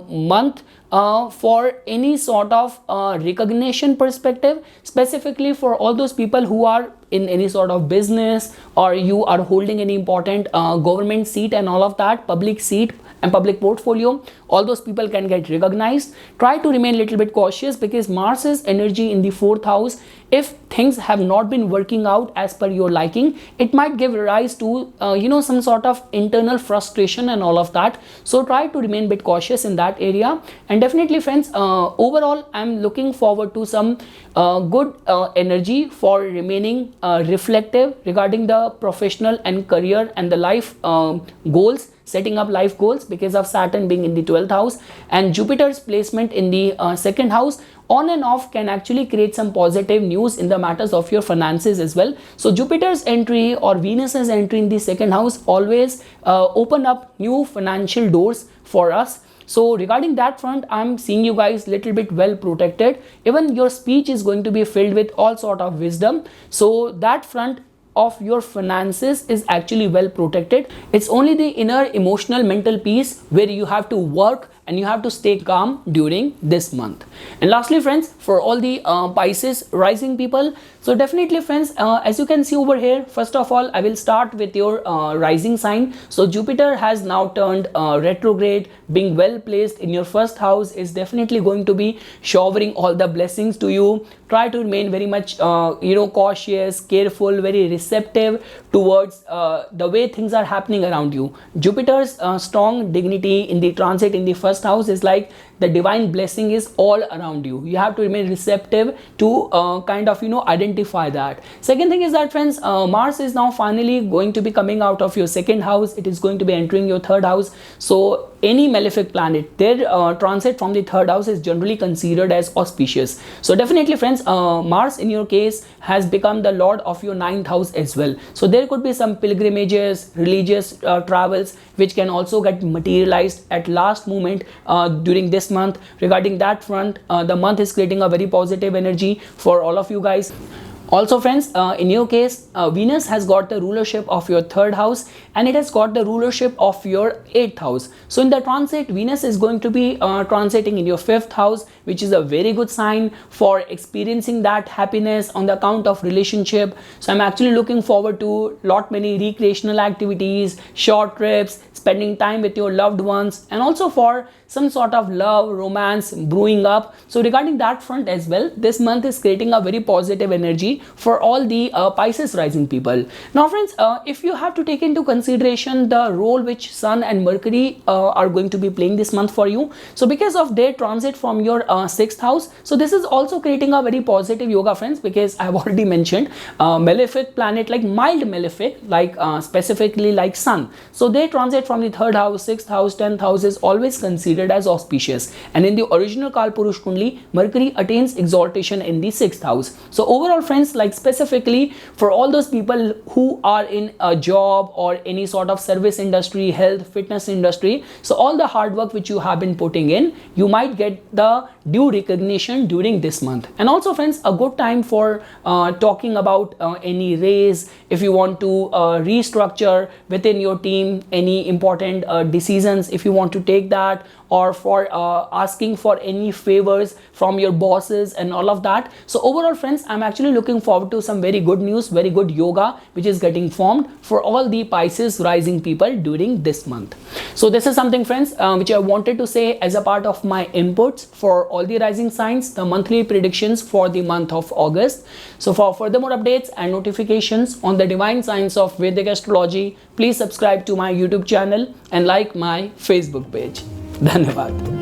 Speaker 1: month for any sort of recognition perspective, specifically for all those people who are in any sort of business, or you are holding any important government seat and all of that, public seat and public portfolio, all those people can get recognized. Try to remain a little bit cautious, because Mars's energy in the 4th house, if things have not been working out as per your liking, it might give rise to some sort of internal frustration and all of that. So try to remain a bit cautious in that area. And definitely friends, overall I'm looking forward to some good energy for remaining reflective regarding the professional and career and the life goals, setting up life goals, because of Saturn being in the 12th house and Jupiter's placement in the 2nd house. On and off can actually create some positive news in the matters of your finances as well. So Jupiter's entry or Venus's entry in the 2nd house always open up new financial doors for us. So regarding that front, I'm seeing you guys little bit well protected. Even your speech is going to be filled with all sort of wisdom. So that front of your finances is actually well protected. It's only the inner emotional mental peace where you have to work and you have to stay calm during this month. And lastly friends, for all the Pisces rising people, so definitely friends, as you can see over here, first of all I will start with your rising sign. So Jupiter has now turned retrograde. Being well placed in your 1st house is definitely going to be showering all the blessings to you. Try to remain very much cautious, careful, very receptive towards the way things are happening around you. Jupiter's strong dignity in the transit in the 1st house is like the divine blessing is all around you. You have to remain receptive to kind of identify that. Second thing is that friends, Mars is now finally going to be coming out of your 2nd house. It is going to be entering your 3rd house. So any malefic planet, their transit from the 3rd house is generally considered as auspicious. So definitely friends, Mars in your case has become the lord of your 9th house as well. So there could be some pilgrimages, religious travels which can also get materialized at last moment during this month. Regarding that front, the month is creating a very positive energy for all of you guys. Also friends, in your case, Venus has got the rulership of your 3rd house and it has got the rulership of your 8th house. So in the transit, Venus is going to be transiting in your 5th house, which is a very good sign for experiencing that happiness on the account of relationship. So I'm actually looking forward to many recreational activities, short trips, spending time with your loved ones, and also for some sort of love, romance brewing up. So regarding that front as well, this month is creating a very positive energy for all the Pisces rising people. Now friends, if you have to take into consideration the role which Sun and Mercury are going to be playing this month for you, so because of their transit from your 6th house, so this is also creating a very positive yoga friends, because I've already mentioned malefic planet, like mild malefic, like specifically like Sun. So they transit from the 3rd house, 6th house, 10th house is always considered as auspicious. And in the original Kalpurush Kundli, Mercury attains exaltation in the 6th house. So overall friends, like specifically for all those people who are in a job or any sort of service industry, health, fitness industry, so all the hard work which you have been putting in, you might get the due recognition during this month. And also friends, a good time for talking about any raise, if you want to restructure within your team, any important decisions if you want to take that, or for asking for any favors from your bosses and all of that. So overall friends, I'm actually looking forward to some very good news, very good yoga which is getting formed for all the Pisces rising people during this month. So this is something friends which I wanted to say as a part of my inputs for all the rising signs, the monthly predictions for the month of August. So for further more updates and notifications on the divine science of Vedic astrology, please subscribe to my YouTube channel and like my Facebook page. धन्यवाद।